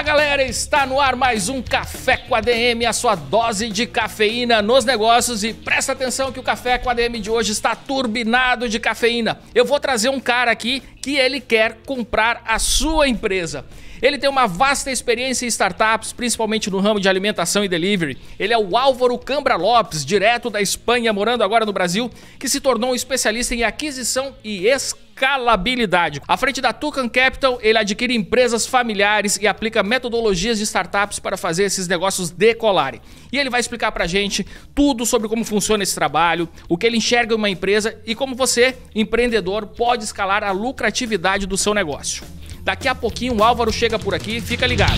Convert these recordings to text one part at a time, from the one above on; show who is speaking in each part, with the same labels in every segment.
Speaker 1: Fala galera, está no ar mais um Café com ADM, a sua dose de cafeína nos negócios. E presta atenção que o Café com ADM de hoje está turbinado de cafeína. Eu vou trazer um cara aqui que ele quer comprar a sua empresa. Ele tem uma vasta experiência em startups, principalmente no ramo de alimentação e delivery. Ele é o Álvaro Cambra Lopes, direto da Espanha, morando agora no Brasil, que se tornou um especialista em aquisição e escalabilidade. À frente da Toucan Capital, ele adquire empresas familiares e aplica metodologias de startups para fazer esses negócios decolarem. E ele vai explicar pra gente tudo sobre como funciona esse trabalho, o que ele enxerga em uma empresa e como você, empreendedor, pode escalar a lucratividade do seu negócio. Daqui a pouquinho o Álvaro chega por aqui, fica ligado.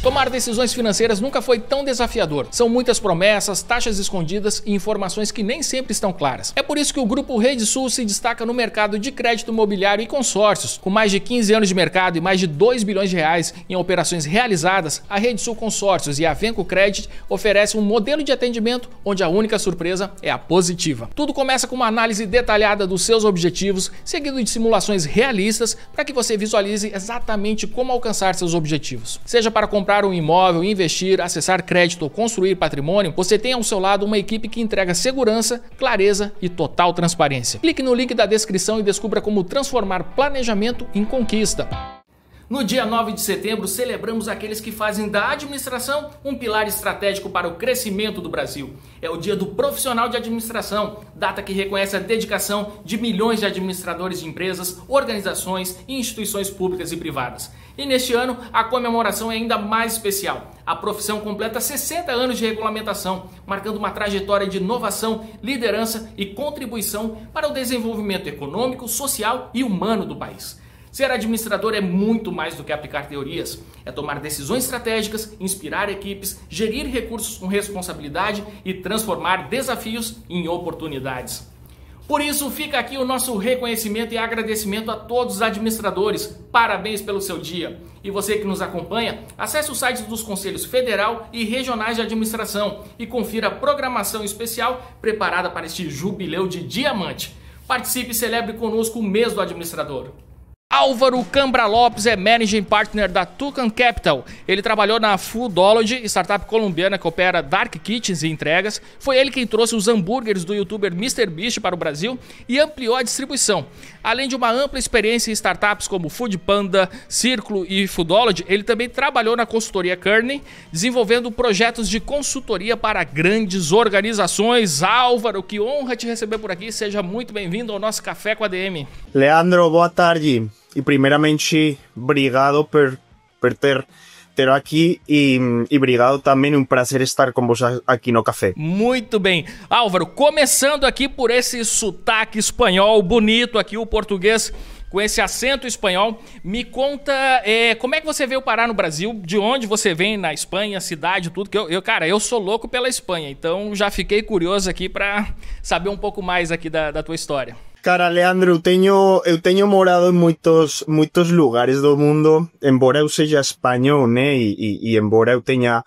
Speaker 1: Tomar decisões financeiras nunca foi tão desafiador. São muitas promessas, taxas escondidas e informações que nem sempre estão claras. É por isso que o Grupo Rede Sul se destaca no mercado de crédito imobiliário e consórcios. Com mais de 15 anos de mercado e mais de 2 bilhões de reais em operações realizadas, a Rede Sul Consórcios e a Venco Credit oferecem um modelo de atendimento onde a única surpresa é a positiva. Tudo começa com uma análise detalhada dos seus objetivos, seguido de simulações realistas para que você visualize exatamente como alcançar seus objetivos. Seja para comprar um imóvel, investir, acessar crédito ou construir patrimônio, você tem ao seu lado uma equipe que entrega segurança, clareza e total transparência. Clique no link da descrição e descubra como transformar planejamento em conquista. No dia 9 de setembro, celebramos aqueles que fazem da administração um pilar estratégico para o crescimento do Brasil. É o dia do profissional de administração, data que reconhece a dedicação de milhões de administradores de empresas, organizações e instituições públicas e privadas. E neste ano, a comemoração é ainda mais especial. A profissão completa 60 anos de regulamentação, marcando uma trajetória de inovação, liderança e contribuição para o desenvolvimento econômico, social e humano do país. Ser administrador é muito mais do que aplicar teorias. É tomar decisões estratégicas, inspirar equipes, gerir recursos com responsabilidade e transformar desafios em oportunidades. Por isso, fica aqui o nosso reconhecimento e agradecimento a todos os administradores. Parabéns pelo seu dia. E você que nos acompanha, acesse os sites dos Conselhos Federal e Regionais de Administração e confira a programação especial preparada para este jubileu de diamante. Participe e celebre conosco o mês do administrador. Álvaro Cambra Lopes é Managing Partner da Toucan Capital. Ele trabalhou na Foodology, startup colombiana que opera dark kitchens e entregas. Foi ele quem trouxe os hambúrgueres do youtuber MrBeast para o Brasil e ampliou a distribuição. Além de uma ampla experiência em startups como Foodpanda, Círculo e Foodology, ele também trabalhou na consultoria Kearney, desenvolvendo projetos de consultoria para grandes organizações. Álvaro, que honra te receber por aqui. Seja muito bem-vindo ao nosso Café com ADM.
Speaker 2: Leandro, boa tarde. E primeiramente, obrigado por ter aqui e obrigado também, um prazer estar com você aqui no café.
Speaker 1: Muito bem. Álvaro, começando aqui por esse sotaque espanhol bonito aqui, o português com esse acento espanhol, me conta como é que você veio parar no Brasil, de onde você vem na Espanha, cidade, tudo, que eu sou louco pela Espanha, então já fiquei curioso aqui para saber um pouco mais aqui da tua história.
Speaker 2: Cara, Leandro, eu tenho morado em muitos lugares do mundo, embora eu seja espanhol, né, e embora eu tenha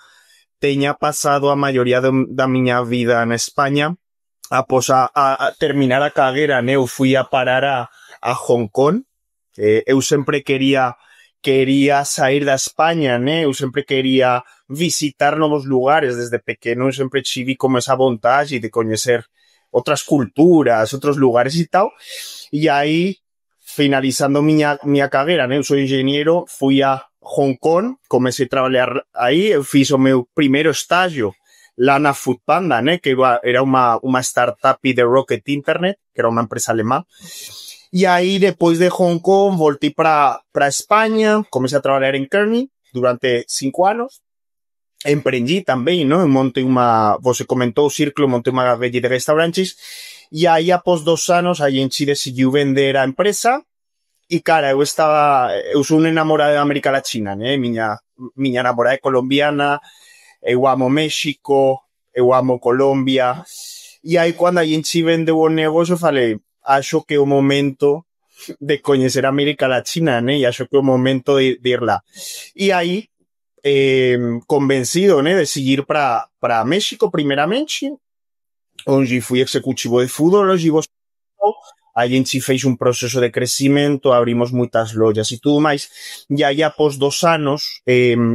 Speaker 2: passado a maioria da minha vida na Espanha, após a terminar a carreira, né, eu fui a parar a Hong Kong. Eu sempre queria sair da Espanha, né, eu sempre queria visitar novos lugares desde pequeno, eu sempre tive como essa vontade de conhecer otras culturas, otros lugares y tal. Y ahí, finalizando mi carrera, né? Eu sou engenheiro, fui a Hong Kong, comecei a trabalhar aí, eu fiz o meu primeiro estágio lá na Foodpanda, né? Que era uma startup de Rocket Internet, que era uma empresa alemã. E aí, depois de Hong Kong, voltei para Espanha, comecei a trabalhar em Kearney durante 5 anos. Empreendi também, não? Você comentou o Círculo, montei uma rede de restaurantes e aí após 2 anos a gente decidiu vender a empresa e cara, eu sou um enamorado da América Latina, né? Minha namorada é colombiana, eu amo México, eu amo Colômbia e aí quando a gente vendeu o negócio eu falei, acho que é o momento de conhecer a América Latina, né? E acho que é o momento de ir lá. E aí convencido, né, de seguir para México primeiramente, onde fui executivo de Foodology, a gente fez un proceso de crecimento, abrimos moitas lojas e tudo máis, e aí após 2 anos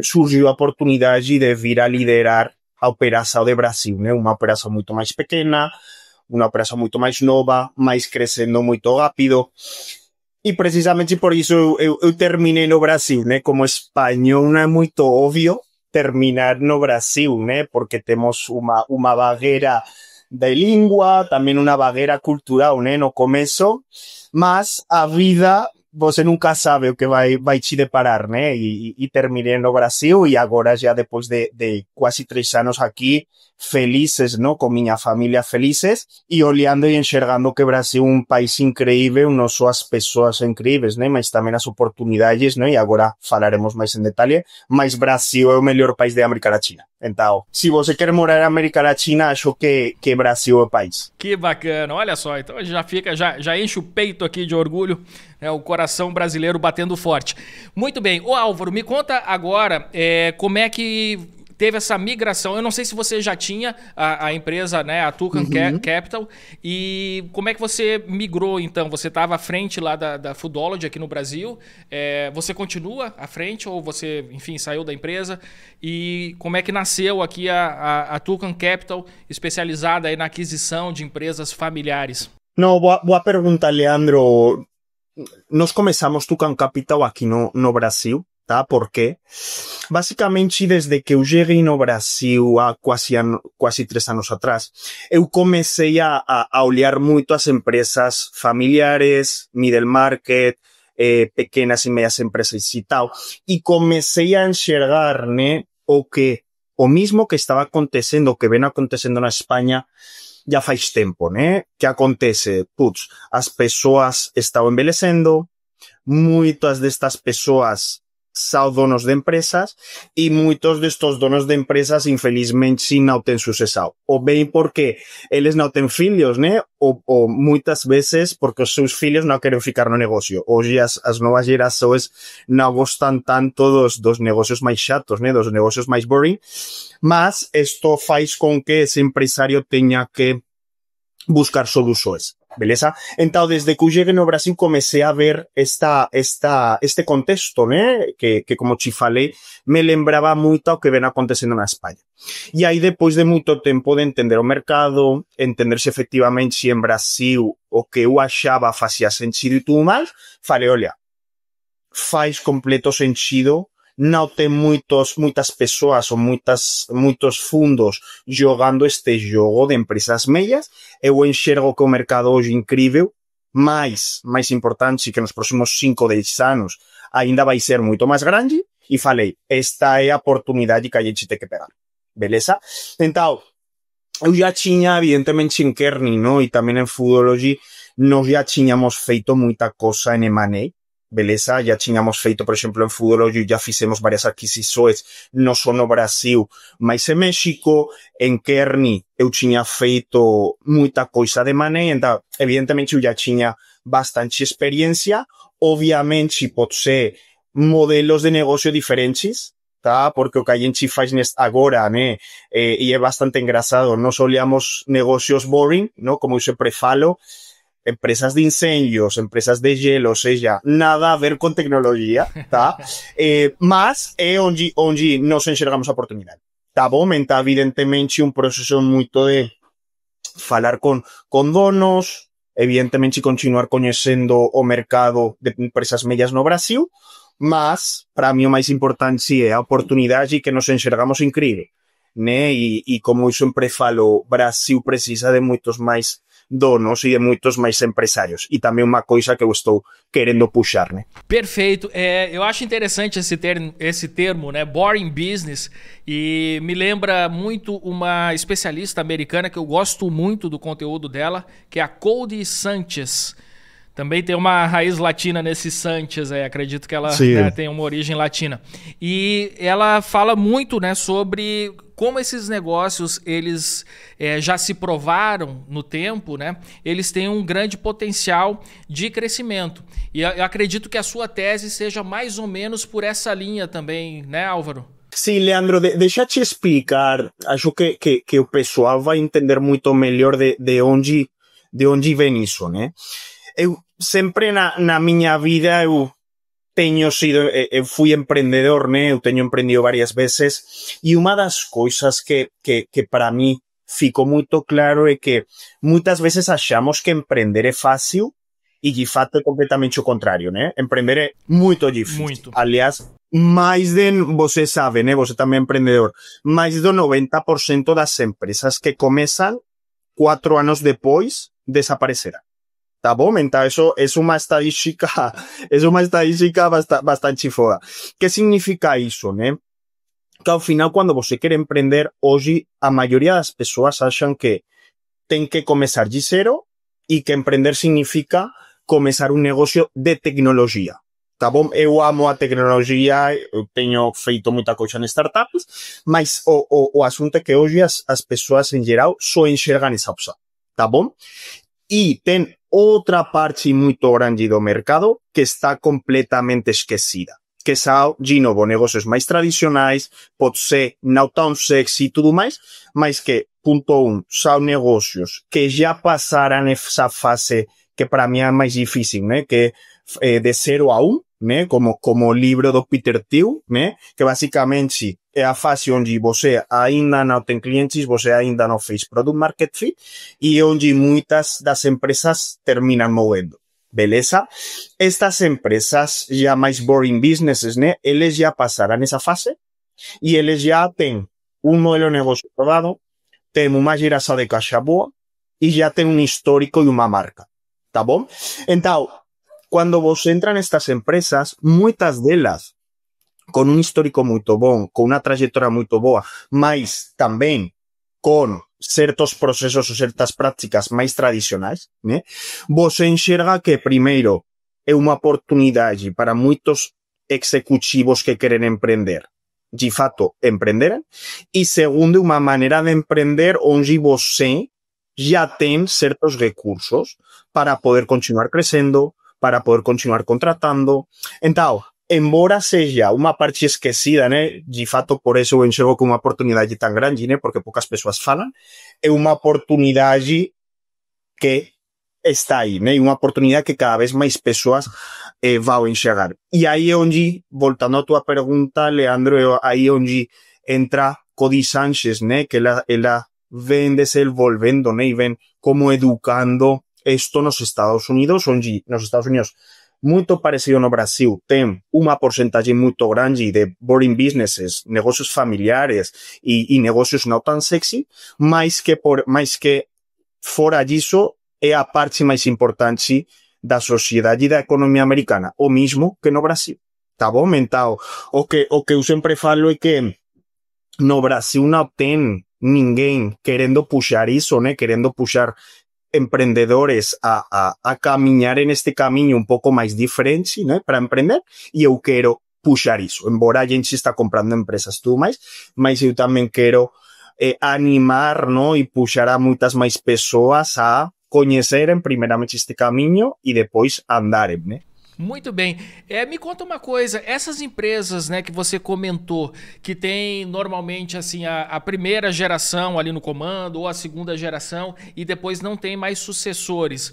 Speaker 2: surgiu a oportunidade de vir a liderar a operação de Brasil, né? Uma operação muito mais pequena, uma operação muito mais nova, mas crescendo muito rápido. E precisamente por isso eu terminei no Brasil, né? Como espanhol não é muito óbvio terminar no Brasil, né? Porque temos uma barreira de língua, também uma barreira cultural, né? No começo, mas a vida você nunca sabe o que vai te deparar, né? E terminei no Brasil e agora já depois de quase 3 anos aqui, felizes, ¿no? Com minha família felizes e olhando e enxergando que o Brasil é um país incrível, não só as pessoas incríveis, né? Mas também as oportunidades, né? E agora falaremos mais em detalhe, mas Brasil é o melhor país da América Latina. Então, se você quer morar na América Latina, acho que Brasil é o país.
Speaker 1: Que bacana, olha só, então já enche o peito aqui de orgulho, né, o coração brasileiro batendo forte. Muito bem, ô Álvaro, me conta agora como é que teve essa migração. Eu não sei se você já tinha a empresa, né, a Toucan Capital, e como é que você migrou então? Você estava à frente lá da Foodology aqui no Brasil, você continua à frente ou você, enfim, saiu da empresa? E como é que nasceu aqui a Toucan Capital, especializada aí na aquisição de empresas familiares?
Speaker 2: Não, boa pergunta, Leandro. Nós começamos Toucan Capital aqui no Brasil, tá? Por quê? Basicamente, desde que eu cheguei no Brasil há quase 3 anos atrás, eu comecei a olhar muito as empresas familiares, middle market, pequenas e médias empresas e tal, e comecei a enxergar, né, o mesmo que estava acontecendo, o que vem acontecendo na Espanha já faz tempo, né? Que acontece? Putz, as pessoas estão envelhecendo, muitas destas pessoas são donos de empresas e muitos destes donos de empresas, infelizmente, não têm sucessão. Ou bem porque eles não têm filhos, né? Ou muitas vezes porque os seus filhos não querem ficar no negócio. Hoje as novas gerações não gostam tanto dos negócios mais chatos, né? Dos negócios mais boring. Mas isto faz com que esse empresário tenha que buscar soluções. Beleza? Então, desde que eu cheguei no Brasil, comecei a ver este contexto, né? Que como te falei, me lembrava muito ao que vem acontecendo na Espanha. E aí, depois de muito tempo de entender o mercado, entender se efetivamente em Brasil o que eu achava fazia sentido e tudo mais, falei, olha, faz completo sentido. Não tem muitas pessoas ou muitos fundos jogando este jogo de empresas médias. Eu enxergo que o mercado hoje é incrível, mais importante que nos próximos 5 ou 10 anos ainda vai ser muito mais grande. E falei, esta é a oportunidade que a gente tem que pegar. Beleza? Então, eu já tinha, evidentemente, em Kearney, não? E também em Foodology, nós já tínhamos feito muita coisa em M&A. Beleza? Já tínhamos feito, por exemplo, em Foodology, já fizemos várias aquisições, não só no Brasil, mas em México, em Kearney, eu tinha feito muita coisa de M&A, então, evidentemente, eu já tinha bastante experiência. Obviamente, pode ser modelos de negócio diferentes, tá? Porque o que a gente faz agora, né? E é bastante engraçado, nós olhamos negócios boring, não? Como eu sempre falo, empresas de incendios, empresas de gelo, ou seja, nada a ver com tecnologia, tá? Mas é onde nós enxergamos a oportunidade, tá bom? Então, evidentemente, um processo muito de falar com donos, evidentemente, continuar conhecendo o mercado de empresas médias no Brasil, mas, para mim, o mais importante é a oportunidade que nos enxergamos incrível, né? E como eu sempre falo, Brasil precisa de muitos mais donos e de muitos mais empresários. E também uma coisa que eu estou querendo puxar, né?
Speaker 1: Perfeito. Eu acho interessante esse termo, né? Boring business. E me lembra muito uma especialista americana que eu gosto muito do conteúdo dela, que é a Cody Sanchez. Também tem uma raiz latina nesse Sanchez, acredito que ela, né, tem uma origem latina. E ela fala muito, né, sobre como esses negócios, eles já se provaram no tempo, né? Eles têm um grande potencial de crescimento. E eu acredito que a sua tese seja mais ou menos por essa linha também, né, Álvaro?
Speaker 2: Sim, Leandro, deixa eu te explicar. Acho que o pessoal vai entender muito melhor de onde vem isso, né? eu sempre na miña vida eu fui emprendedor, né? Eu teño emprendido varias veces e unha das coisas que para mí ficou moito claro é que moitas veces achamos que emprender é fácil e de fato é completamente o contrario, né? Emprender é moito difícil. Aliás, máis de, você sabe, né? Você tamén é emprendedor, máis do 90% das empresas que comezan 4 anos depois desaparecerán. Tá bom? Então, eso es uma estadística bastante foda. Que significa iso, né? Que ao final, quando você quer empreender, hoje, a maioria das pessoas acham que tem que começar de zero e que empreender significa começar un negocio de tecnología. Tá bom? Eu amo a tecnología, eu teño feito moita coisa en startups, mas o asunto é que hoje as pessoas en geral só enxergan esa opción. Tá bom? E ten outra parte moito grande do mercado que está completamente esquecida. Que são, de novo, negocios máis tradicionais, pode ser non tão sexy e tudo mais, mas que, punto 1, são negocios que já passaram essa fase que para mí é máis difícil, né? Que é de 0 a 1, né? Como o libro do Peter Thiel, né? Que basicamente é a fase onde você ainda não tem clientes, você ainda não fez product market fit e onde muitas das empresas terminam morrendo. Beleza? Estas empresas já mais boring businesses, né? Eles já passaram essa fase e eles já têm um modelo de negócio provado, têm uma geração de caixa boa e já têm um histórico e uma marca. Tá bom? Então, quando você entra nestas empresas, muitas delas com um histórico muito bom, com uma trajetória muito boa, mas também com certos processos ou certas práticas mais tradicionais, né? Você enxerga que, primeiro, é uma oportunidade para muitos executivos que querem empreender, de fato, emprenderem, e segundo, uma maneira de empreender onde você já tem certos recursos para poder continuar crescendo, para poder continuar contratando. Então, embora seja uma parte esquecida, né? De fato, por isso eu enxergo como uma oportunidade tão grande, né? Porque poucas pessoas falam. É uma oportunidade que está aí, né? E uma oportunidade que cada vez mais pessoas vão enxergar. E aí é onde, voltando à tua pergunta, Leandro, é aí onde entra Cody Sanchez, né? Que ela vem desenvolvendo, né? E vem como educando isto nos Estados Unidos, onde nos Estados Unidos muito parecido no Brasil, tem uma porcentagem muito grande de boring businesses, negócios familiares e negócios não tão sexy, mas que fora disso é a parte mais importante da sociedade e da economia americana, o mesmo que no Brasil. Tá bom? Então, o que eu sempre falo é que no Brasil não tem ninguém querendo puxar isso, né? Querendo puxar emprendedores a caminhar en este caminho um pouco mais diferente, né, para empreender, e eu quero puxar isso. Embora a gente está comprando empresas e tudo mais, mas eu também quero animar, não, e puxar a muitas mais pessoas a conhecerem primeiramente este caminho e depois andarem, né?
Speaker 1: Muito bem. Me conta uma coisa, essas empresas, né, que você comentou, que tem normalmente assim a primeira geração ali no comando ou a segunda geração e depois não tem mais sucessores.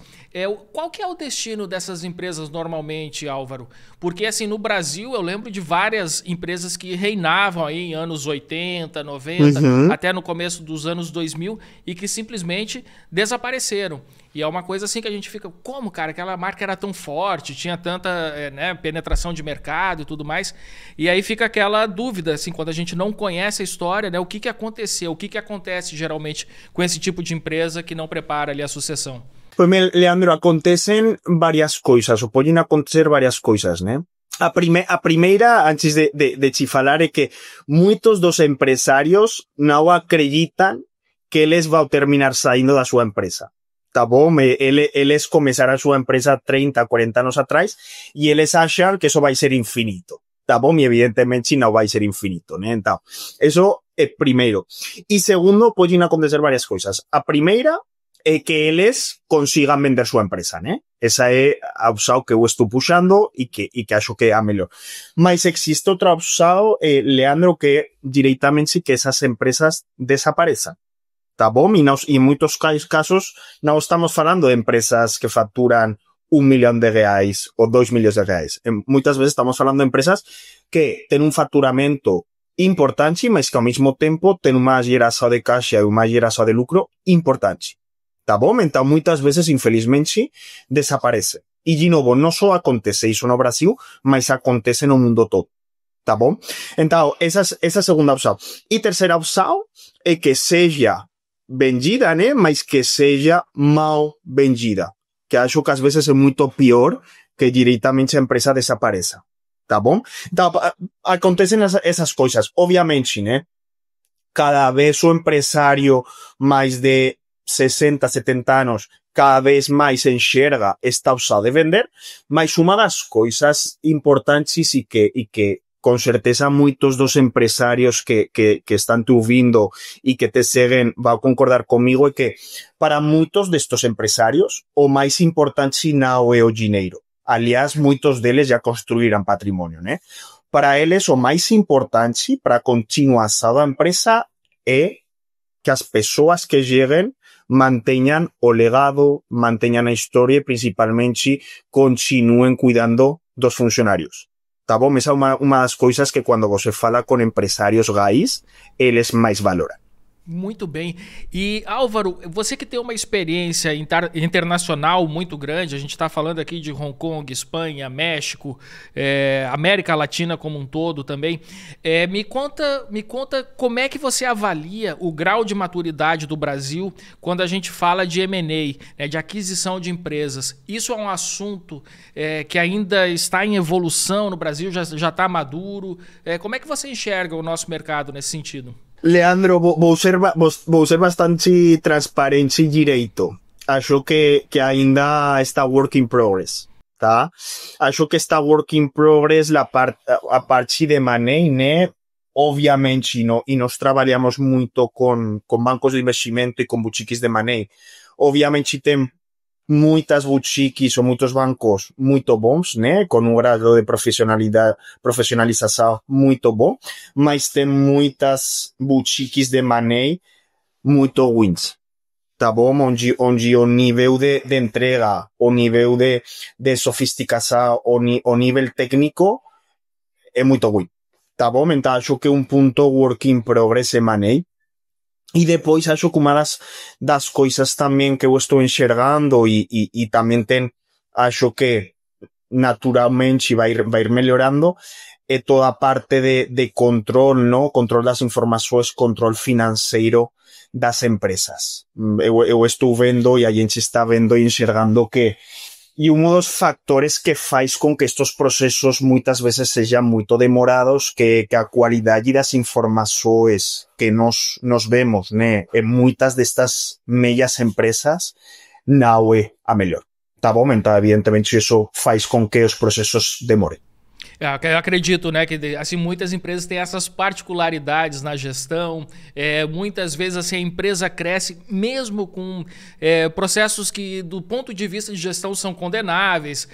Speaker 1: Qual que é o destino dessas empresas normalmente, Álvaro? Porque assim, no Brasil eu lembro de várias empresas que reinavam aí em anos 80, 90, até no começo dos anos 2000 e que simplesmente desapareceram. E é uma coisa assim que a gente fica, como, cara, aquela marca era tão forte, tinha tanta penetração de mercado e tudo mais. E aí fica aquela dúvida, assim, quando a gente não conhece a história, né? O que aconteceu, o que acontece geralmente com esse tipo de empresa que não prepara ali a sucessão?
Speaker 2: Pues, Leandro, acontecen varias coisas, ou podem acontecer varias coisas, né? A primeira, antes de te falar, é que muitos dos empresários não acreditam que eles vão terminar saindo da sua empresa. Tá bom? Eles começaram a sua empresa 30, 40 anos atrás e eles acham que isso vai ser infinito. Tá bom? E evidentemente não vai ser infinito, né? Então, isso é primeiro. E segundo, podem acontecer várias coisas. A primeira é que eles consigam vender sua empresa, né? Essa é a opção que eu estou puxando e que acho que é a melhor. Mas existe outra opção, Leandro, que é diretamente que essas empresas desapareçam. Tá bom? E em muitos casos não estamos falando de empresas que facturan R$1 milhão ou R$2 milhões. Muitas vezes estamos falando de empresas que têm um faturamento importante, mas que ao mesmo tempo têm uma geração de caixa e uma geração de lucro importante. Tá bom? Então, muitas vezes, infelizmente, desaparece. E, de novo, não só acontece isso no Brasil, mas acontece no mundo todo. Tá bom? Então, essa é a segunda opção. E terceira opção é que seja vendida, né? Mas que seja mal vendida. Que acho que às vezes é muito pior que diretamente a empresa desapareça. Tá bom? Então, acontecem essas coisas. Obviamente, né? Cada vez o empresário mais de 60, 70 anos cada vez mais enxerga esta opção de vender, mas uma das coisas importantes e que com certeza muitos dos empresários que estão te ouvindo e que te seguem vão concordar comigo é que para muitos destes empresários o mais importante não é o dinheiro. Aliás, muitos deles já construíram patrimônio, né? Para eles o mais importante para a continuação da empresa é que as pessoas que cheguem mantenham o legado, mantenham a história e principalmente continuem cuidando dos funcionários. Tá bom? Essa é uma das coisas que quando você fala com empresários raiz, eles mais valoram.
Speaker 1: Muito bem. E Álvaro, você que tem uma experiência internacional muito grande, a gente está falando aqui de Hong Kong, Espanha, México, América Latina como um todo também. Me conta como é que você avalia o grau de maturidade do Brasil quando a gente fala de M&A, né, de aquisição de empresas. Isso é um assunto que ainda está em evolução no Brasil, já está maduro. Como é que você enxerga o nosso mercado nesse sentido?
Speaker 2: Leandro, vou ser bastante transparente e direito. Acho que ainda está work in progress, tá? Acho que está work in progress a parte de money, né? Obviamente, e nós trabalhamos muito com bancos de investimento e com boutiques de money. Obviamente, tem muitas boutiques ou muitos bancos muito bons, né? Com um grau de profissionalização muito bom, mas tem muitas boutiques de money muito ruins, tá bom? Onde o nível de entrega, o nível de sofisticação, o nível técnico é muito ruim, tá bom? Então acho que um ponto work in progress é money. E depois acho que uma das coisas também que eu estou enxergando e também acho que naturalmente vai ir melhorando é toda a parte de controle, não? Controle das informações, controle financeiro das empresas. Eu estou vendo e a gente está vendo e enxergando que e um dos factores que faz com que estes processos muitas vezes sejam muito demorados, que a qualidade das informações que nós vemos, né, em muitas destas meias empresas não é a melhor. Tá bom? Então, evidentemente, isso faz com que os processos demorem.
Speaker 1: Eu acredito, né, que assim, muitas empresas têm essas particularidades na gestão, muitas vezes assim, a empresa cresce mesmo com processos que do ponto de vista de gestão são condenáveis.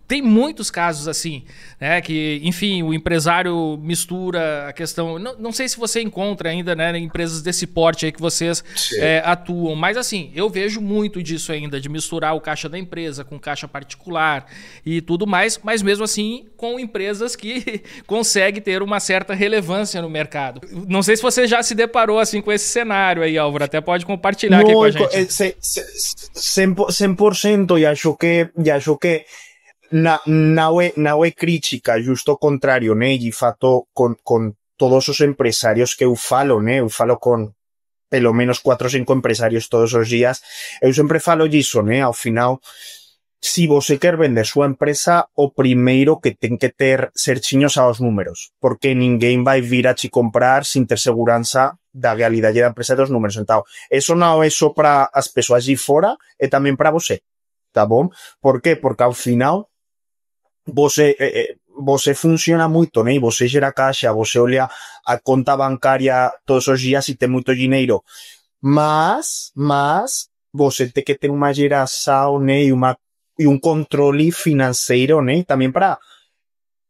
Speaker 1: Tem muitos casos assim, né, que enfim, o empresário mistura a questão, não sei se você encontra ainda, né, empresas desse porte aí que vocês atuam, mas assim, eu vejo muito disso ainda, de misturar o caixa da empresa com caixa particular e tudo mais, mas mesmo assim com empresas que conseguem ter uma certa relevância no mercado. Não sei se você já se deparou assim com esse cenário aí, Álvaro, até pode compartilhar aqui com a gente.
Speaker 2: 100%, e acho que não é crítica, justo ao contrário, né? De fato, com todos os empresários que eu falo, né? Eu falo com pelo menos 4 ou 5 empresários todos os dias, eu sempre falo disso, né? Ao final, se você quer vender sua empresa, o primeiro que tem que ter certinhos aos números, porque ninguém vai vir a te comprar sem ter segurança da realidade da empresa e dos números. Então, isso não é só para as pessoas de fora, é também para você, tá bom? Por quê? Porque ao final, você funciona muito, né? Você gera caixa, você olha a conta bancária todos os dias e tem muito dinheiro, mas você tem que ter uma geração, né? E um controle financeiro, né? Também para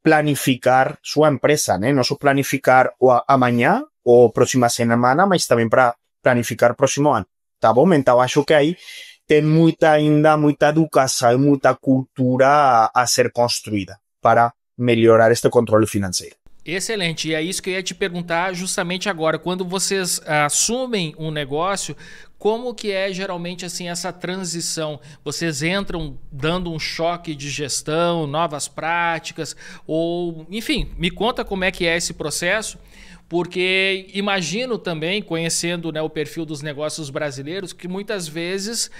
Speaker 2: planificar sua empresa, né? Não só planificar o amanhã ou próxima semana, mas também para planificar próximo ano, tá bom? Então, acho que aí tem muita educação e muita cultura a ser construída para melhorar este controle financeiro.
Speaker 1: Excelente, e é isso que eu ia te perguntar justamente agora. Quando vocês assumem um negócio, como que é geralmente assim essa transição? Vocês entram dando um choque de gestão, novas práticas, ou enfim, me conta como é que é esse processo, porque imagino também, conhecendo, né, o perfil dos negócios brasileiros, que muitas vezes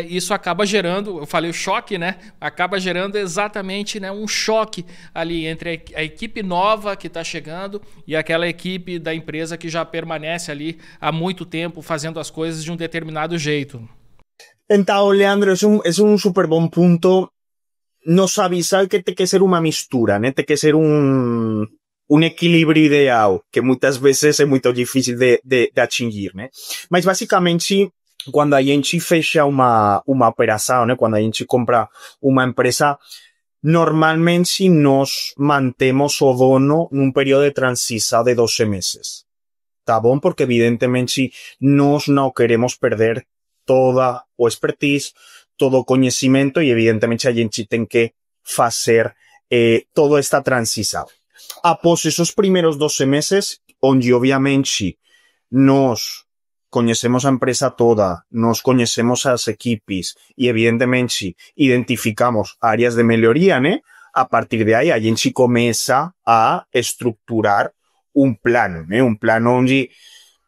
Speaker 1: isso acaba gerando, eu falei o choque, né? Acaba gerando exatamente, né, um choque ali entre a equipe nova que está chegando e aquela equipe da empresa que já permanece ali há muito tempo fazendo as coisas de um determinado jeito.
Speaker 2: Então, Leandro, es un súper buen punto. Nos avisa que tem que ser uma mistura, né? Tem que ser um equilíbrio ideal, que muitas vezes é muito difícil de atingir, né? Mas, basicamente, quando a gente fecha uma operação, né? Quando a gente compra uma empresa, normalmente nós mantemos o dono num período de transição de 12 meses. Tá bom? Porque, evidentemente, nós não queremos perder toda o expertise, todo o conhecimento e, evidentemente, a gente tem que fazer toda esta transição. Após esos primeiros 12 meses, onde, obviamente, nós conhecemos a empresa toda, nós conhecemos as equipes e, evidentemente, identificamos áreas de melhoria, né? A partir de aí, a gente começa a estruturar um plano, né? Um plano onde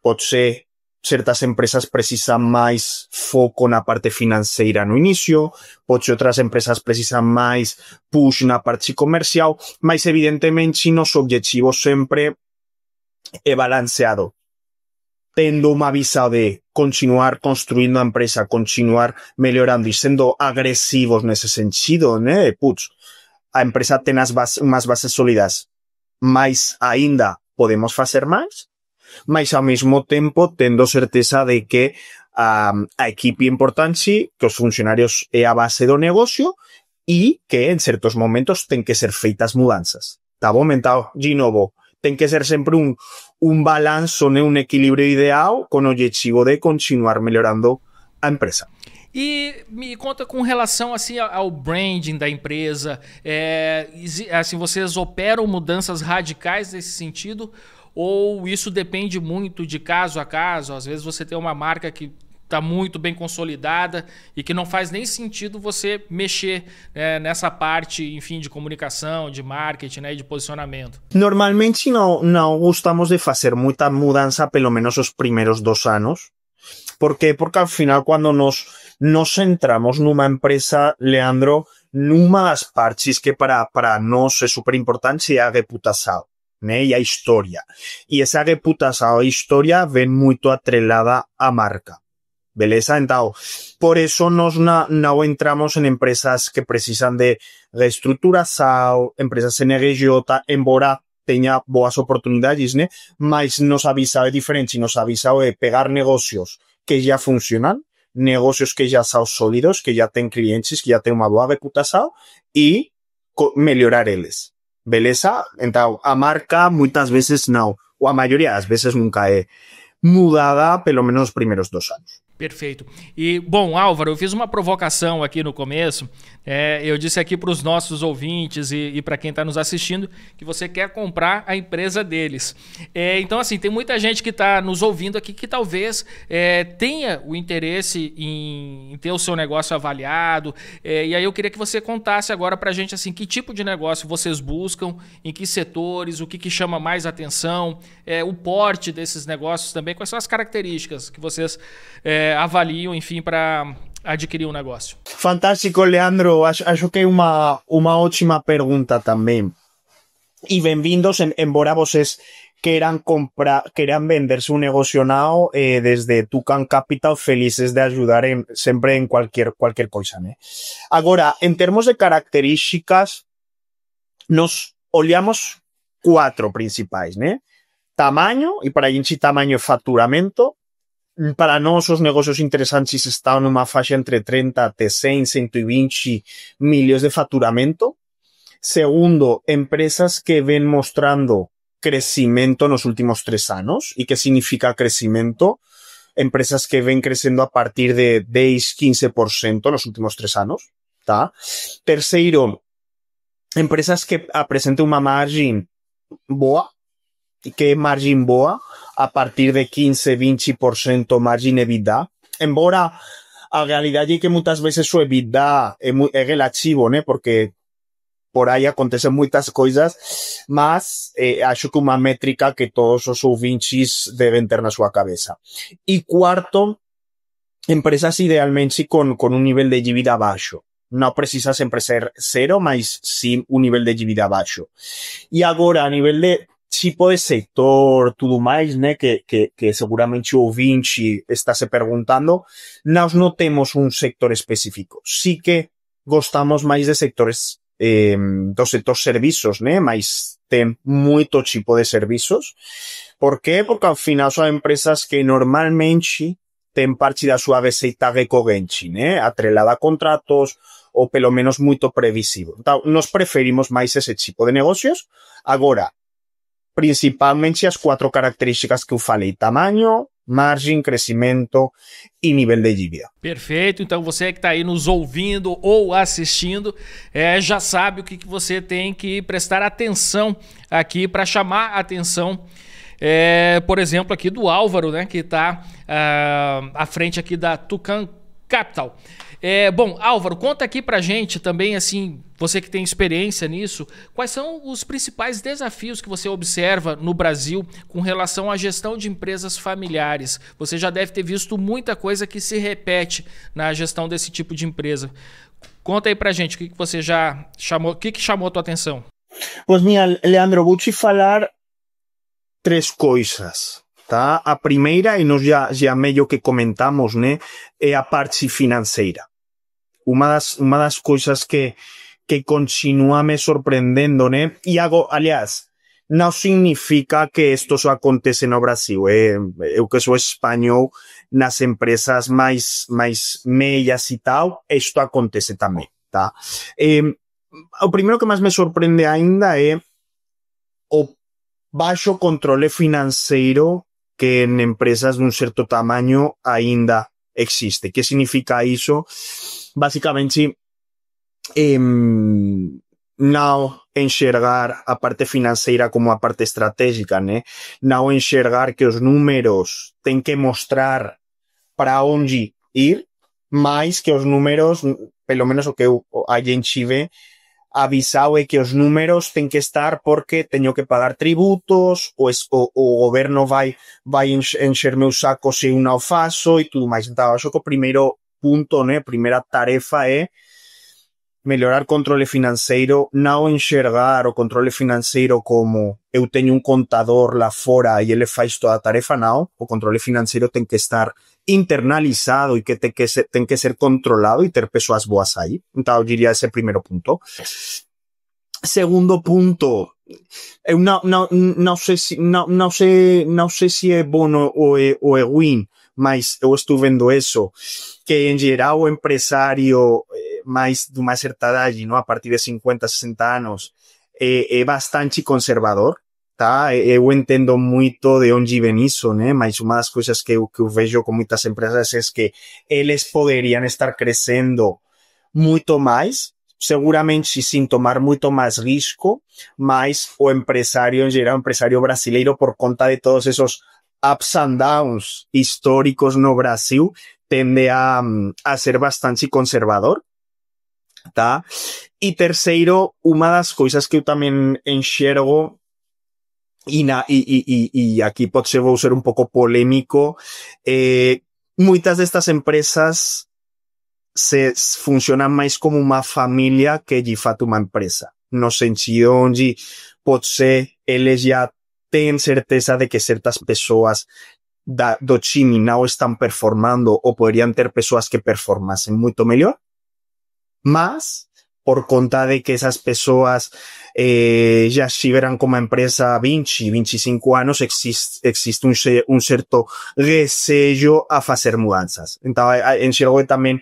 Speaker 2: pode ser certas empresas precisam mais foco na parte financeira no início, pode ser outras empresas precisam mais push na parte comercial, mas evidentemente nosso objetivo sempre é balanceado, tendo uma visão de continuar construindo a empresa, continuar melhorando e sendo agressivos nesse sentido, né? Putz, a empresa tem umas bases sólidas, mas ainda podemos fazer mais, mas ao mesmo tempo tendo certeza de que a equipe é importante, que os funcionários é a base do negócio e que en certos momentos ten que ser feitas mudanças. Tá bom? Então, de novo, tem que ser sempre un balanço, né? Un equilíbrio ideal com o objetivo de continuar melhorando a empresa.
Speaker 1: E me conta com relação assim ao branding da empresa, assim, vocês operam mudanças radicais nesse sentido ou isso depende muito de caso a caso? Às vezes você tem uma marca que está muito bem consolidada e que não faz nem sentido você mexer, né, nessa parte, enfim, de comunicação, de marketing, né, e de posicionamento.
Speaker 2: Normalmente não gostamos de fazer muita mudança, pelo menos os primeiros 2 anos. ¿Por qué? Porque al final quando nos centramos numa empresa, Leandro, numa das partes que para nós é super importante é a reputação, né? E a história. E essa reputação e a história vem muito atrelada à marca. Beleza? Então, por isso nós não entramos em empresas que precisam de reestruturação, empresas NRJ, embora tenha boas oportunidades, né? Mas nossa visão é diferente. Nossa visão é pegar negócios que já funcionam, negócios que já são sólidos, que já têm clientes, que já têm uma boa reputação e melhorar eles. Beleza? Então, a marca muitas vezes não, ou a maioria das vezes nunca é mudada, pelo menos nos primeiros 2 anos.
Speaker 1: Perfeito. E, bom, Álvaro, eu fiz uma provocação aqui no começo. Eu disse aqui para os nossos ouvintes e para quem está nos assistindo que você quer comprar a empresa deles. Então, assim, tem muita gente que está nos ouvindo aqui que talvez tenha o interesse em ter o seu negócio avaliado. E aí eu queria que você contasse agora para a gente assim, que tipo de negócio vocês buscam, em que setores, o que chama mais atenção, o porte desses negócios também, quais são as características que vocês avaliam, enfim, para adquirir um negócio.
Speaker 2: Fantástico, Leandro. Acho que é uma ótima pergunta também. E bem-vindos, embora vocês queiram vender su negocio now, desde Tucan Capital, felices de ajudar sempre em qualquer coisa, né? Agora, em termos de características, nós olhamos 4 principais, né? Tamanho, e para a gente tamanho é faturamento. Para nós, os negócios interessantes estão numa faixa entre 30 até 100, 120 milhões de faturamento. Segundo, empresas que ven mostrando crescimento nos últimos 3 anos. E que significa crescimento? empresas que ven crecendo a partir de 10-15% nos últimos 3 anos, tá? Terceiro, empresas que apresentam uma margem boa, que é margem boa, a partir de 15-20% margem EBITDA, embora a realidade é que muitas vezes o EBITDA é relativo, né? Porque por aí acontecem muitas coisas, mas acho que uma métrica que todos os ouvintes devem ter na sua cabeça. E quarto, empresas idealmente com um nível de dívida baixo. Não precisa sempre ser zero, mas sim um nível de dívida baixo. E agora, a nível de tipo de setor, tudo mais, né, que seguramente o ouvinte está se perguntando, nós não temos um sector específico. Sí que gostamos mais de sectores do setor serviços, né, mas tem muito tipo de serviços. Por quê? Porque ao final são empresas que normalmente têm parte da sua receita recorrente, né, atrelada a contratos ou pelo menos muito previsível. Então, nós preferimos mais esse tipo de negócios. Agora, principalmente as 4 características que eu falei: tamanho, margem, crescimento e nível de dívida.
Speaker 1: Perfeito, então você que está aí nos ouvindo ou assistindo, já sabe o que você tem que prestar atenção aqui para chamar a atenção, por exemplo, aqui do Álvaro, né, que está à frente aqui da Tucan Capital. Bom, Álvaro, conta aqui pra gente também, assim, você que tem experiência nisso, quais são os principais desafios que você observa no Brasil com relação à gestão de empresas familiares? Você já deve ter visto muita coisa que se repete na gestão desse tipo de empresa. Conta aí pra gente o que você já chamou, o que chamou a tua atenção?
Speaker 2: Pois minha, Leandro, vou te falar 3 coisas. Tá? A primeira, e nós já meio que comentamos, né, é a parte financeira. Uma das coisas que continua me surpreendendo, né, e aliás, não significa que isto só acontece no Brasil. Eu que sou espanhol, nas empresas mais meias e tal, isto acontece também, tá? O primeiro que mais me surpreende ainda é o baixo controle financeiro que en empresas de un certo tamaño ainda existe. Que significa iso? Basicamente, não enxergar a parte financeira como a parte estratégica, né? Não enxergar que os números têm que mostrar para onde ir, mais que os números, pelo menos o que a gente vê, avisado é que os números têm que estar porque tenho que pagar tributos, o governo vai encher meu saco se eu não faço e tudo mais. Então, acho que o primeiro ponto, né, primeira tarefa é melhorar o controle financeiro, não enxergar o controle financeiro como eu tenho um contador lá fora e ele faz toda a tarefa, não. O controle financeiro tem que estar internalizado e que tem que ser controlado e ter pessoas boas aí. Então, eu diria esse primeiro ponto. Segundo ponto, eu não sei se é bom ou é ruim, mas eu estou vendo isso, que em geral o empresário mais de uma certa idade, não, a partir de 50, 60 anos, é bastante conservador, tá? Eu entendo muito de onde vem isso, né? Mas uma das coisas que eu vejo com muitas empresas é que eles poderiam estar crescendo muito mais, seguramente sem tomar muito mais risco, mas o empresário em geral, o empresário brasileiro, por conta de todos esses ups and downs históricos no Brasil, tende a ser bastante conservador, tá? E terceiro, uma das coisas que eu também enxergo, e aqui pode ser, vou ser um pouco polêmico, muitas destas empresas funcionam mais como uma família que de fato uma empresa, no sentido onde pode ser eles já têm certeza de que certas pessoas do time não estão performando ou poderiam ter pessoas que performassem muito melhor, mas por conta de que essas pessoas já estiveram como empresa há 20, 25 anos, existe um certo receio a fazer mudanças. Então, enxergo também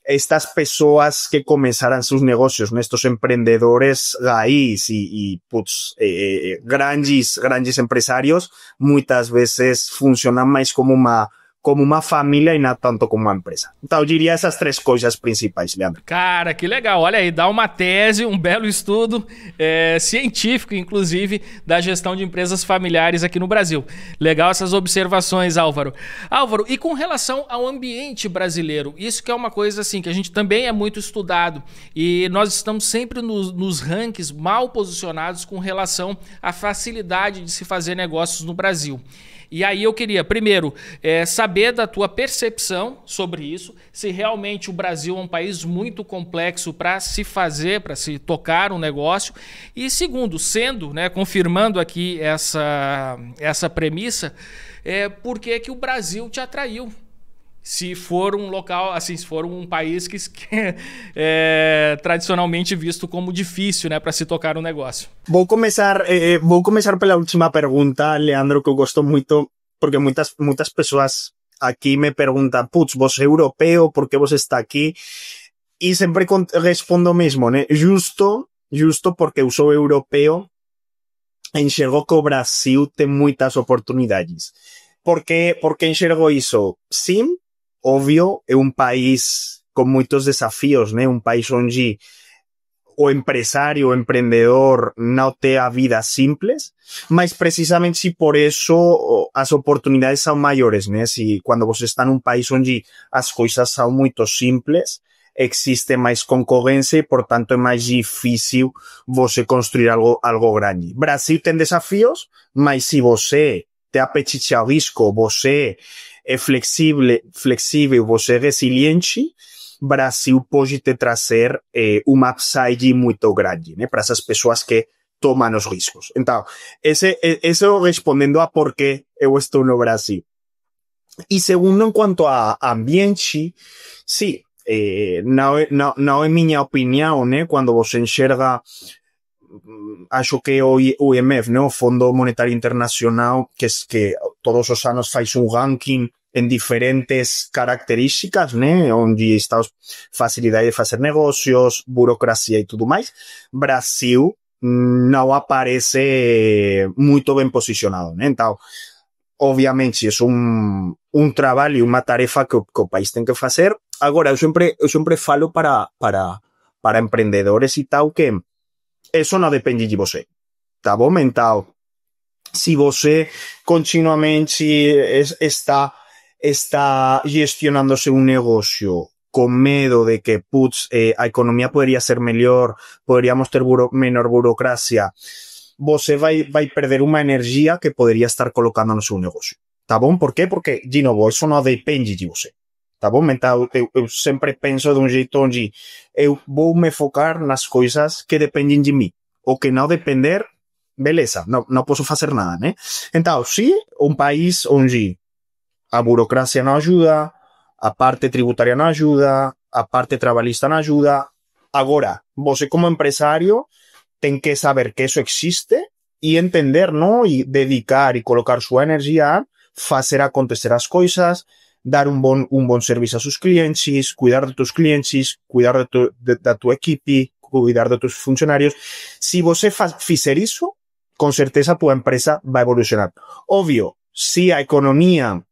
Speaker 2: estas pessoas que começaram seus negócios, estes empreendedores raiz e grandes empresários, muitas vezes funcionam mais como como uma família e não tanto como uma empresa. Então, eu diria essas 3 coisas principais, Leandro.
Speaker 1: Cara, que legal. Olha aí, dá uma tese, um belo estudo científico, inclusive, da gestão de empresas familiares aqui no Brasil. Legal essas observações, Álvaro. Álvaro, e com relação ao ambiente brasileiro, isso que é uma coisa assim, que a gente também é muito estudado e nós estamos sempre nos rankings mal posicionados com relação à facilidade de se fazer negócios no Brasil. E aí eu queria, primeiro, saber da tua percepção sobre isso, se realmente o Brasil é um país muito complexo para se fazer, para se tocar um negócio. E segundo, confirmando aqui essa premissa, por que que o Brasil te atraiu? Se for um local, assim, se for um país que é tradicionalmente visto como difícil, né, para se tocar um negócio.
Speaker 2: Vou começar pela última pergunta, Leandro, que eu gosto muito, porque muitas pessoas aqui me perguntam, putz, você é europeu, por que você está aqui? E sempre respondo o mesmo, né? Justo porque eu sou europeu, enxergo que o Brasil tem muitas oportunidades. Por que enxergo isso? Sim, óbvio, é um país com muitos desafios, né? Um país onde o empresário, o empreendedor não tem a vida simples, mas precisamente por isso as oportunidades são maiores, né? Quando você está num país onde as coisas são muito simples, existe mais concorrência e, portanto, é mais difícil você construir algo grande. Brasil tem desafios, mas se você tem apetite ao risco, você é flexível, você é resiliente, Brasil pode te trazer uma upside muito grande, né, para essas pessoas que tomam os riscos. Então, esse respondendo a por que eu estou no Brasil. E segundo, em quanto a ambiente, sim, não é minha opinião, né, quando você enxerga, acho que o IMF, né, o Fundo Monetário Internacional, que todos os anos faz um ranking em diferentes características, né, onde está a facilidade de fazer negócios, burocracia e tudo mais, Brasil não aparece muito bem posicionado, né? Então, obviamente, é um trabalho, uma tarefa que o país tem que fazer. Agora, eu sempre falo para empreendedores e tal que isso não depende de você, tá bom? Então, se você continuamente está gestionando seu negócio com medo de que, putz, a economia poderia ser melhor, poderíamos ter menor burocracia, você vai perder uma energia que poderia estar colocando no seu negócio, tá bom? Por quê? Porque, de novo, isso não depende de você, tá bom? Então, eu sempre penso de um jeito onde eu vou me focar nas coisas que dependem de mim. O que não depender, beleza, não posso fazer nada, né? Então, sim, um país onde a burocracia não ajuda, a parte tributária não ajuda, a parte trabalhista não ajuda. Agora, você como empresário tem que saber que isso existe e entender, não? E dedicar e colocar sua energia a fazer acontecer as coisas, dar um bom serviço a seus clientes, cuidar de tus clientes, cuidar da tua equipe, cuidar de tus funcionários. Se você fizer isso, com certeza a tua empresa vai evolucionar. Óbvio, se a economia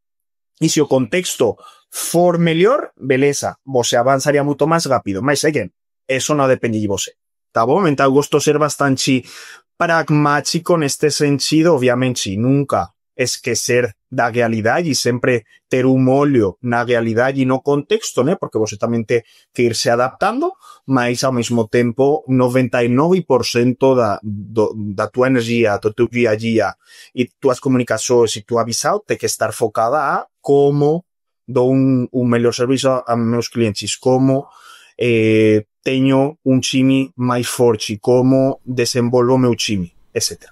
Speaker 2: e se o contexto for melhor, beleza, você avançaria muito mais rápido. Mas, again, isso não depende de você, tá bom? Então, eu gosto de ser bastante pragmático neste sentido. Obviamente, nunca esquecer da realidade e sempre ter um olho na realidade e no contexto, né? Porque você também tem que ir se adaptando, mas, ao mesmo tempo, 99% da tua energia, do teu dia a dia e tuas comunicações e tua visão tem que estar focada a como dou um melhor serviço a meus clientes, como tenho um time mais forte, como desenvolvo meu time, etc.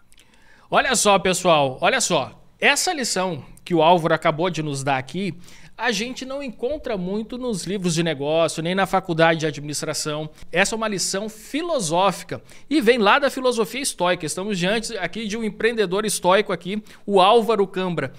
Speaker 1: Olha só, pessoal, olha só. Essa lição que o Álvaro acabou de nos dar aqui a gente não encontra muito nos livros de negócio, nem na faculdade de administração. Essa é uma lição filosófica e vem lá da filosofia estoica. Estamos diante aqui de um empreendedor estoico aqui, o Álvaro Cambra.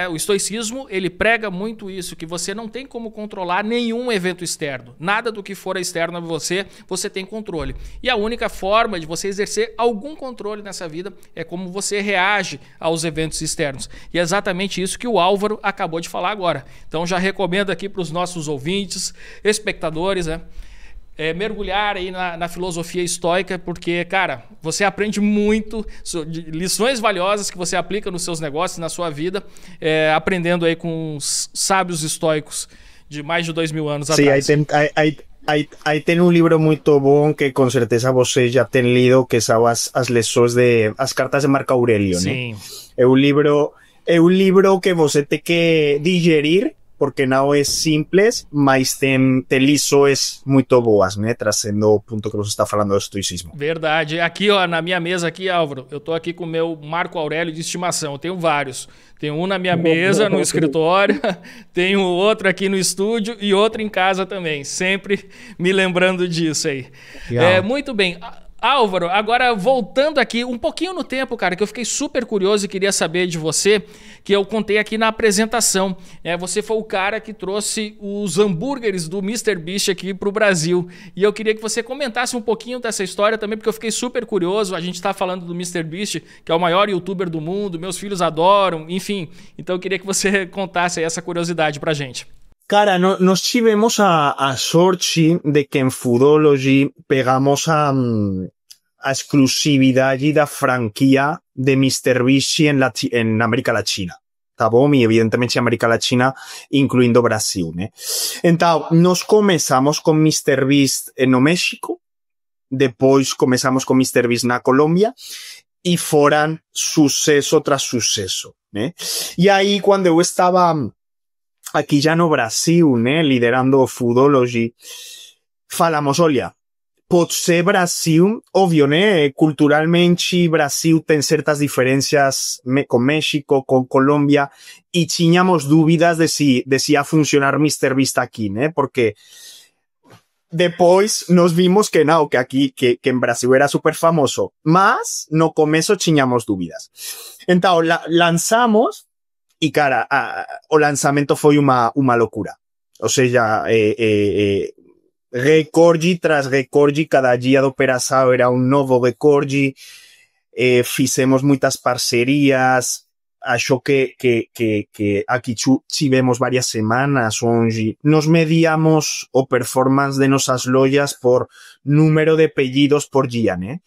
Speaker 1: O estoicismo, ele prega muito isso, que você não tem como controlar nenhum evento externo. Nada do que for externo a você, você tem controle. E a única forma de você exercer algum controle nessa vida é como você reage aos eventos externos. E é exatamente isso que o Álvaro acabou de falar agora. Então já recomendo aqui para os nossos ouvintes, espectadores, né? Mergulhar aí na filosofia estoica, porque, cara, você aprende muito, lições valiosas que você aplica nos seus negócios, na sua vida, aprendendo aí com os sábios estoicos de mais de 2000 anos atrás.
Speaker 2: Sim, aí tem um livro muito bom que com certeza você já tem lido, que são as lições as cartas de Marco Aurélio,
Speaker 1: Sim.
Speaker 2: né? É um livro que você tem que digerir, porque não é simples, mas tem lições muito boas, né? Trazendo o ponto que você está falando do estoicismo.
Speaker 1: Verdade. Aqui, ó, na minha mesa aqui, Álvaro, eu tô aqui com o meu Marco Aurélio de estimação. Eu tenho vários. Tenho um na minha mesa, no escritório, tenho outro aqui no estúdio e outro em casa também. Sempre me lembrando disso aí. Muito bem. Álvaro, agora voltando aqui um pouquinho no tempo, cara, que eu fiquei super curioso e queria saber de você, que eu contei aqui na apresentação. Você foi o cara que trouxe os hambúrgueres do MrBeast aqui para o Brasil. E eu queria que você comentasse um pouquinho dessa história também, porque eu fiquei super curioso. A gente está falando do MrBeast, que é o maior youtuber do mundo, meus filhos adoram, enfim. Então eu queria que você contasse aí essa curiosidade pra gente.
Speaker 2: Cara, nós tivemos a sorte de que em Foodology pegamos a exclusividade da franquia de MrBeast em América Latina. Tá bom? E evidentemente América Latina, incluindo o Brasil, né? Então, nós começamos com MrBeast no México, depois começamos com MrBeast na Colômbia, e foram sucesso tras sucesso, né? E aí, quando eu estava aqui já no Brasil, né, liderando o Foodology, falamos, olha, pode ser Brasil, óbvio, né, culturalmente Brasil tem certas diferenças com México, com Colômbia, e tínhamos dúvidas de se ia funcionar MrBeast aqui, né, porque depois nós vimos que não, que aqui, que em Brasil era super famoso, mas no começo tínhamos dúvidas. Então, lançamos. E, cara, o lançamento foi uma loucura. Ou seja, recorde tras recorde, cada dia de operação era um novo recorde. Fizemos muitas parcerias. Acho que aqui tivemos várias semanas onde nos medíamos o performance de nossas lojas por número de pedidos por dia, né?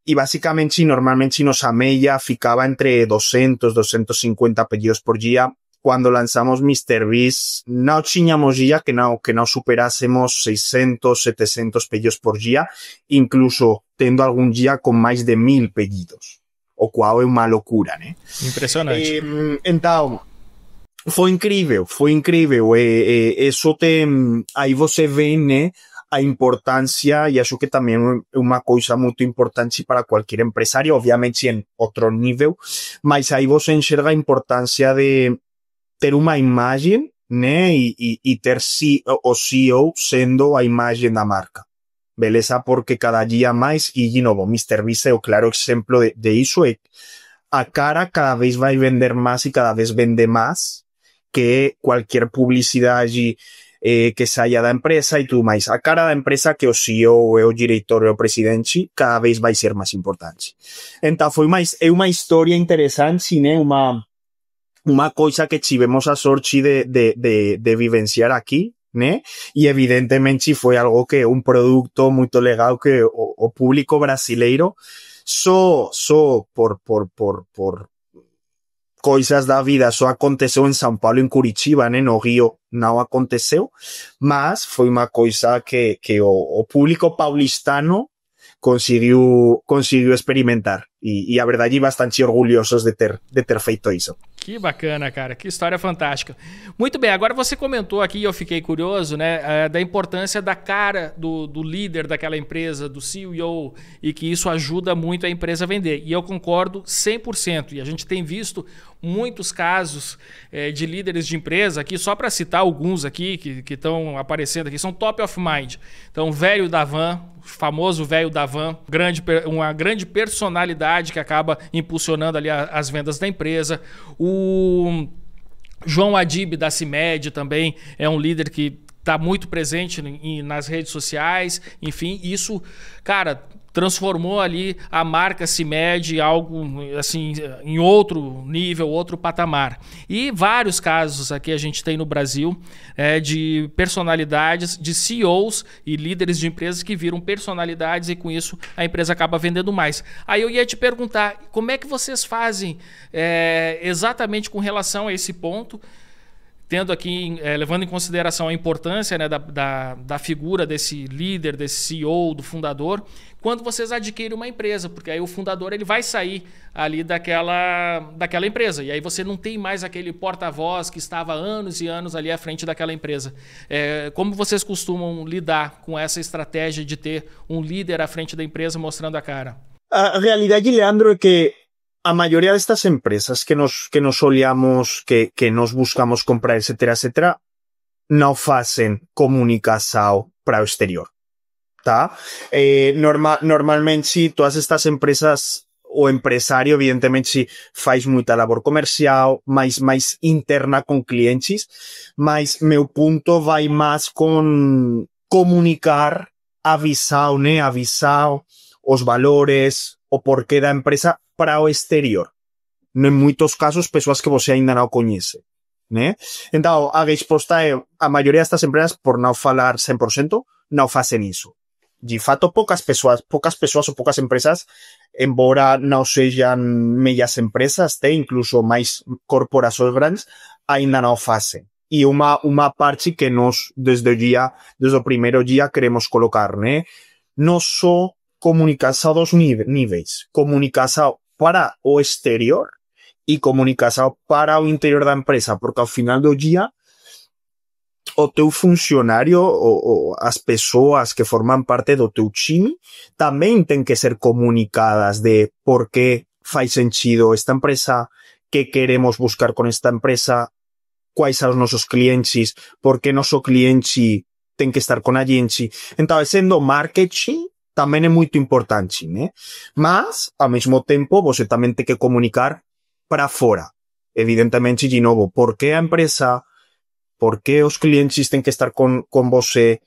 Speaker 2: Y básicamente, normalmente nosa media ficaba entre 200, 250 pedidos por día. Cuando lanzamos MrBeast, no tiñamos día que no superásemos 600, 700 pedidos por día, incluso tendo algún día con máis de 1000 pedidos, o cual é uma loucura, né?
Speaker 1: Impressionante.
Speaker 2: Então, foi incrível. Aí você vê, né, a importância, e acho que também é uma coisa muito importante para qualquer empresário, obviamente em outro nível, mas aí você enxerga a importância de ter uma imagem, né, e ter o CEO sendo a imagem da marca. Beleza? Porque cada dia mais, e de novo, MrBeast é o claro exemplo de isso, a cara cada vez vai vender mais e cada vez vende mais que qualquer publicidade que saia da empresa e tudo mais. A cara da empresa, que o CEO é o diretor e o presidente, cada vez vai ser mais importante. Então, é uma história interessante, né? Uma coisa que tivemos a sorte de vivenciar aqui, né? E evidentemente foi algo que, um produto muito legal que o público brasileiro só por coisas da vida só aconteceu em São Paulo e em Curitiba, né? No Rio não aconteceu, mas foi uma coisa que o público paulistano conseguiu experimentar, e a verdade bastante orgulhosos de ter feito isso.
Speaker 1: Que bacana, cara. Que história fantástica. Muito bem, agora você comentou aqui, eu fiquei curioso, né, da importância da cara do líder daquela empresa, do CEO, e que isso ajuda muito a empresa a vender. E eu concordo 100%. E a gente tem visto muitos casos de líderes de empresa aqui, só para citar alguns aqui que estão aparecendo aqui, são top of mind. Então, o velho da van, o famoso velho da van, uma grande personalidade que acaba impulsionando ali as vendas da empresa. O João Adib da CIMED também é um líder que está muito presente nas redes sociais. Enfim, isso, cara, transformou ali a marca CIMED em algo assim, em outro nível, outro patamar. E vários casos aqui a gente tem no Brasil de personalidades, de CEOs e líderes de empresas que viram personalidades e com isso a empresa acaba vendendo mais. Aí eu ia te perguntar, como é que vocês fazem exatamente com relação a esse ponto, tendo aqui, levando em consideração a importância, né, da figura desse líder, desse CEO, do fundador, quando vocês adquirem uma empresa, porque aí o fundador ele vai sair ali daquela empresa, e aí você não tem mais aquele porta-voz que estava anos e anos ali à frente daquela empresa. Como vocês costumam lidar com essa estratégia de ter um líder à frente da empresa mostrando a cara?
Speaker 2: A realidade, Leandro, é que a mayoría de estas empresas que nos olhamos, que nos buscamos comprar, etcétera, etcétera, no hacen comunicación para o exterior. Tá? Normalmente, si todas estas empresas, o empresario, evidentemente, si faz muita labor comercial, mais interna con clientes, mas meu punto vai más con comunicar, avisar os valores, o porqué da empresa para o exterior. En muchos casos, pessoas que você ainda não conhece, né? Então, a resposta é, a maioria destas empresas, por não falar 100%, não fazem isso. De fato, poucas pessoas ou poucas empresas, embora não sejam meias empresas, incluso mais corporações grandes, ainda não fazem. E uma parte que nós, desde o primeiro dia, queremos colocar, né? Não só comunicação dos níveis, comunicação para o exterior e comunicação para o interior da empresa, porque ao final do dia o teu funcionário ou as pessoas que formam parte do teu time também têm que ser comunicadas de por que faz sentido esta empresa, que queremos buscar com esta empresa, quais são os nossos clientes, por que nosso cliente tem que estar com a gente. Então, sendo marketing, também é muito importante, né? Mas, ao mesmo tempo, você também tem que comunicar para fora. Evidentemente, de novo, por que a empresa, por que os clientes têm que estar com você,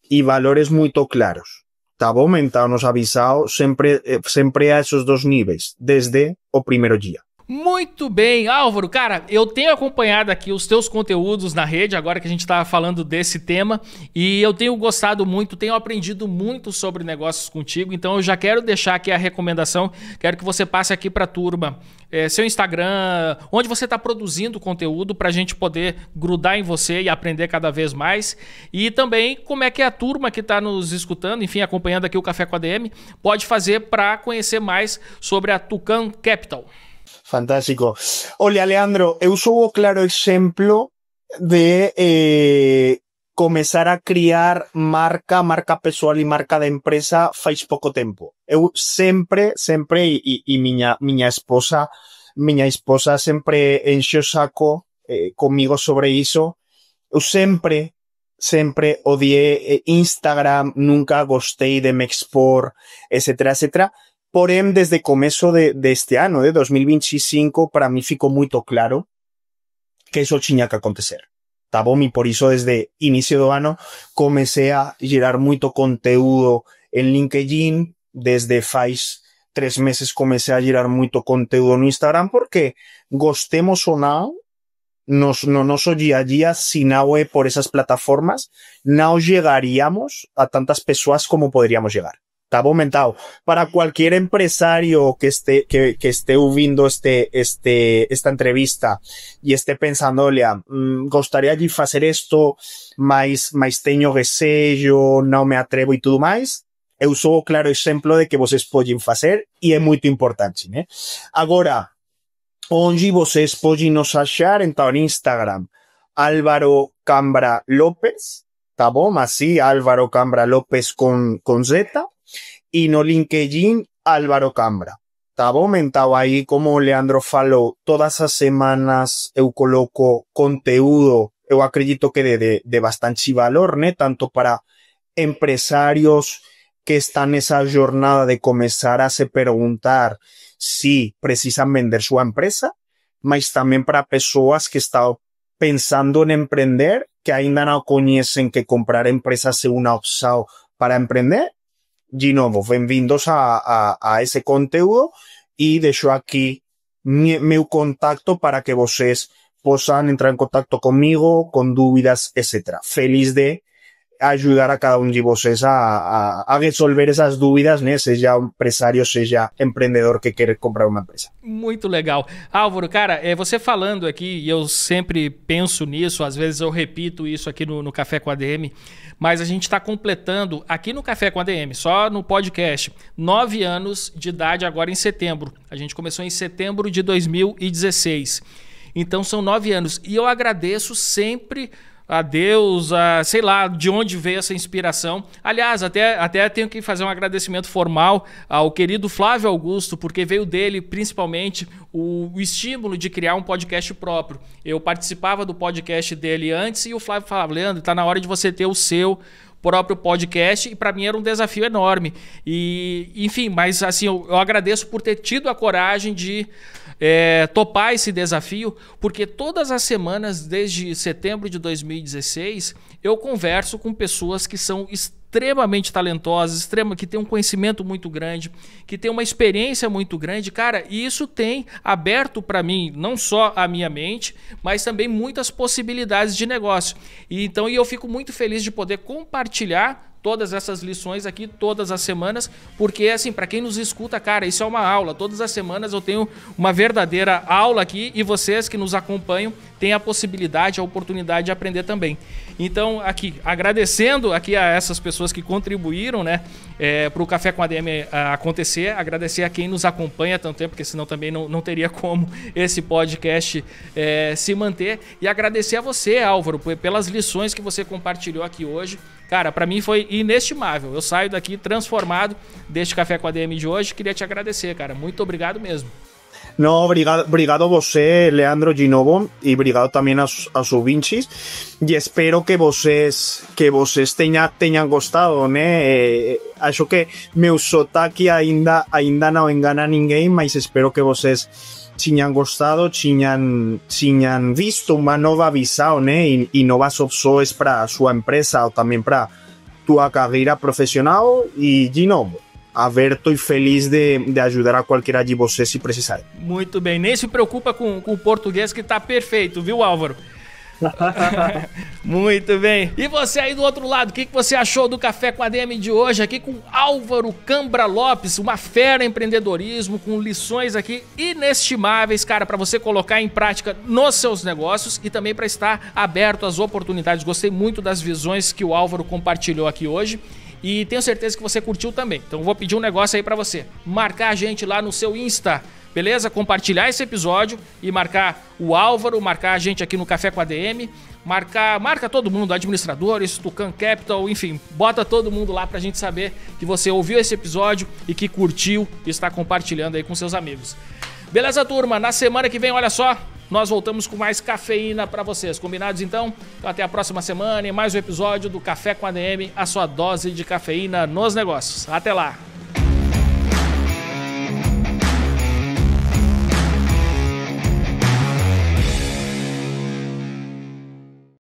Speaker 2: e valores muito claros. Tá bom? Então, nos avisar sempre a esses dois níveis, desde o primeiro dia.
Speaker 1: Muito bem, Álvaro, cara, eu tenho acompanhado aqui os teus conteúdos na rede, agora que a gente está falando desse tema, e eu tenho gostado muito, tenho aprendido muito sobre negócios contigo, então eu já quero deixar aqui a recomendação, quero que você passe aqui para a turma, seu Instagram, onde você está produzindo conteúdo para a gente poder grudar em você e aprender cada vez mais, e também como é que a turma que está nos escutando, enfim, acompanhando aqui o Café com a DM, pode fazer para conhecer mais sobre a Tucan Capital.
Speaker 2: Fantástico. Olha, Leandro, eu sou o claro exemplo de começar a criar marca pessoal e marca da empresa faz pouco tempo. Eu sempre, e minha esposa sempre enche o saco comigo sobre isso. Eu sempre odiei Instagram, nunca gostei de me expor, etc, etc. Porém, desde o começo deste ano, de 2025, para mim ficou muito claro que isso tinha que acontecer. Tá bom? E por isso, desde o início do ano, comecei a gerar muito conteúdo em LinkedIn. Desde faz 3 meses comecei a gerar muito conteúdo no Instagram, porque gostemos ou não, no nosso dia a dia, se não é por essas plataformas, não chegaríamos a tantas pessoas como poderíamos chegar. Tá bom, mental. Para cualquier empresario que esté ouvindo esta entrevista y esté pensando, olha, gostaria de fazer isto, mas tenho receio, não me atrevo e tudo mais, eu sou o claro exemplo de que vocês podem fazer e é muito importante, né? Agora, onde vocês podem nos achar, então, no Instagram, Álvaro Cambra Lopes, tá bom? Assim, Álvaro Cambra Lopes com Z, e no LinkedIn, Álvaro Cambra, tá bom? Então, aí, como o Leandro falou, todas as semanas eu coloco conteúdo, eu acredito que de bastante valor, né? Tanto para empresarios que están en esa jornada de comenzar a se perguntar si precisan vender su empresa, mas también para personas que están pensando en emprender, que ainda no conocen que comprar empresas es una opción para emprender. De nuevo, bienvenidos a ese conteúdo y dejo aquí mi contacto para que vocês puedan entrar en contacto conmigo, con dudas, etc. Feliz de ajudar a cada de vocês a resolver essas dúvidas, né? Seja empresário, seja empreendedor que quer comprar uma empresa.
Speaker 1: Muito legal. Álvaro, cara, você falando aqui, e eu sempre penso nisso, às vezes eu repito isso aqui no Café com ADM, mas a gente está completando aqui no Café com ADM, só no podcast, 9 anos de idade agora em setembro. A gente começou em setembro de 2016. Então são 9 anos. E eu agradeço sempre a Deus, sei lá de onde veio essa inspiração. Aliás, até tenho que fazer um agradecimento formal ao querido Flávio Augusto, porque veio dele principalmente o estímulo de criar um podcast próprio. Eu participava do podcast dele antes e o Flávio falava: Leandro, está na hora de você ter o seu próprio podcast, e para mim era um desafio enorme. E, enfim, mas assim, eu agradeço por ter tido a coragem de topar esse desafio, porque todas as semanas, desde setembro de 2016, eu converso com pessoas que são extremamente talentosas, que têm um conhecimento muito grande, que têm uma experiência muito grande, cara, e isso tem aberto para mim não só a minha mente, mas também muitas possibilidades de negócio. E então eu fico muito feliz de poder compartilhar todas essas lições aqui, todas as semanas, porque assim, para quem nos escuta, cara, isso é uma aula. Todas as semanas eu tenho uma verdadeira aula aqui e vocês que nos acompanham têm a possibilidade, a oportunidade de aprender também. Então, aqui, agradecendo aqui a essas pessoas que contribuíram, né, para o Café com ADM acontecer, agradecer a quem nos acompanha há tanto tempo, porque senão também não teria como esse podcast se manter, e agradecer a você, Álvaro, pelas lições que você compartilhou aqui hoje. Cara, para mim foi inestimável. Eu saio daqui transformado deste Café com ADM de hoje. Queria te agradecer, cara. Muito obrigado mesmo.
Speaker 2: No, obrigado a você, Leandro, de novo, e obrigado também aos ouvintes, e espero que vocês tenham gostado, né? Acho que meu sotaque ainda não engana ninguém, mas espero que vocês tinham gostado, tinham visto uma nova visão, né? E novas opções para a sua empresa ou também para tua carreira profissional, e de novo, aberto e feliz de ajudar a qualquer de vocês se precisarem.
Speaker 1: Muito bem, nem se preocupa com o português que tá perfeito, viu, Álvaro? Muito bem. E você aí do outro lado, o que você achou do Café com ADM de hoje? Aqui com Álvaro Cambra Lopes, uma fera em empreendedorismo, com lições aqui inestimáveis, cara, para você colocar em prática nos seus negócios e também para estar aberto às oportunidades. Gostei muito das visões que o Álvaro compartilhou aqui hoje. E tenho certeza que você curtiu também. Então eu vou pedir um negócio aí pra você. Marcar a gente lá no seu Insta, beleza? Compartilhar esse episódio e marcar o Álvaro, marcar a gente aqui no Café com ADM. Marca todo mundo, administradores, Tucan Capital, enfim. Bota todo mundo lá pra gente saber que você ouviu esse episódio e que curtiu e está compartilhando aí com seus amigos. Beleza, turma? Na semana que vem, olha só, nós voltamos com mais cafeína para vocês. Combinados, então? Então até a próxima semana em mais um episódio do Café com ADM, a sua dose de cafeína nos negócios. Até lá!